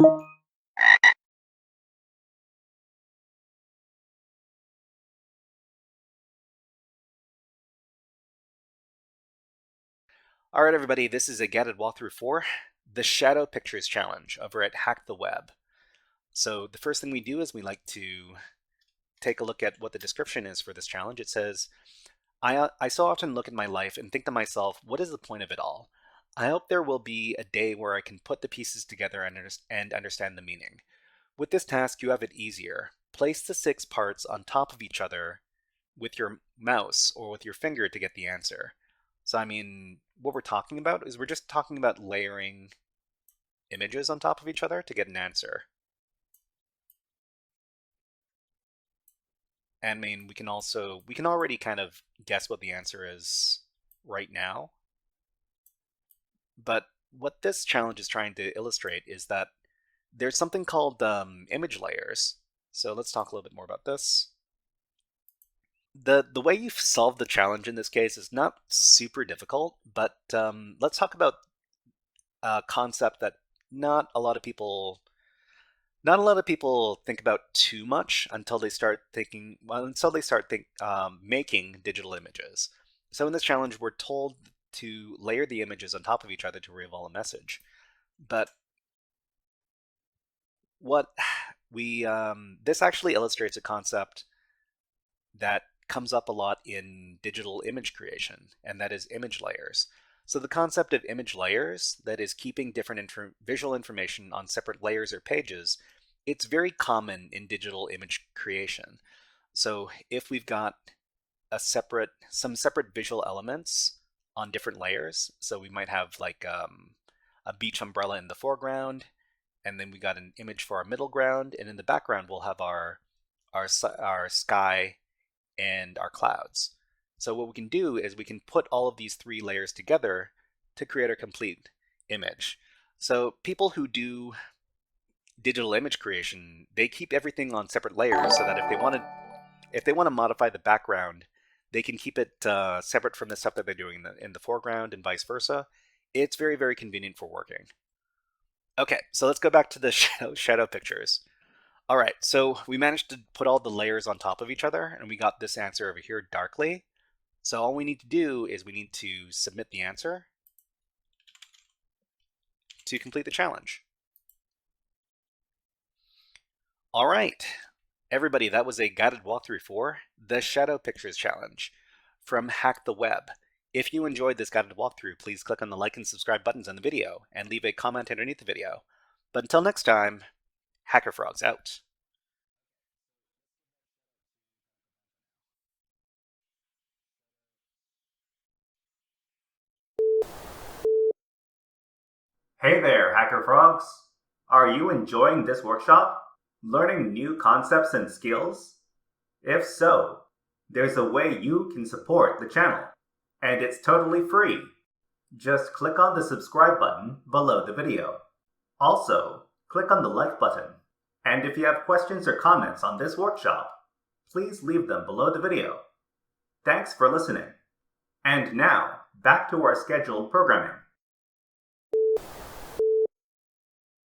All right, everybody, this is a guided walkthrough for the Shadow Pictures Challenge over at Hack the Web. So the first thing we do is we like to take a look at what the description is for this challenge. It says, I so often look at my life and think to myself, what is the point of it all? I hope there will be a day where I can put the pieces together and understand the meaning. With this task, you have it easier. Place the 6 parts on top of each other with your mouse or with your finger to get the answer. So, I mean, what we're talking about is we're just talking about layering images on top of each other to get an answer. And I mean, we can already kind of guess what the answer is right now. But what this challenge is trying to illustrate is that there's something called image layers. So let's talk a little bit more about this. The way you solve the challenge in this case is not super difficult, but let's talk about a concept that not a lot of people think about too much until they start making digital images. So in this challenge, we're told to layer the images on top of each other to reveal a message. But what this actually illustrates a concept that comes up a lot in digital image creation, and that is image layers. So the concept of image layers, that is keeping different visual information on separate layers or pages, it's very common in digital image creation. So if we've got some separate visual elements on different layers, so we might have like a beach umbrella in the foreground, and then we got an image for our middle ground, and in the background we'll have our sky and our clouds. So what we can do is we can put all of these 3 layers together to create a complete image. So people who do digital image creation, they keep everything on separate layers so that if they want to modify the background, they can keep it separate from the stuff that they're doing in the foreground and vice versa. It's very, very convenient for working. Okay, so let's go back to the shadow pictures. All right, so we managed to put all the layers on top of each other, and we got this answer over here darkly. So all we need to do is we need to submit the answer to complete the challenge. All right, everybody, that was a guided walkthrough for the Shadow Pictures Challenge from Hack the Web. If you enjoyed this guided walkthrough, please click on the like and subscribe buttons on the video and leave a comment underneath the video. But until next time, HackerFrogs out. Hey there, HackerFrogs! Are you enjoying this workshop? Learning new concepts and skills? If so, there's a way you can support the channel, and it's totally free. Just click on the subscribe button below the video. Also, click on the like button. And if you have questions or comments on this workshop, please leave them below the video. Thanks for listening. And now, back to our scheduled programming.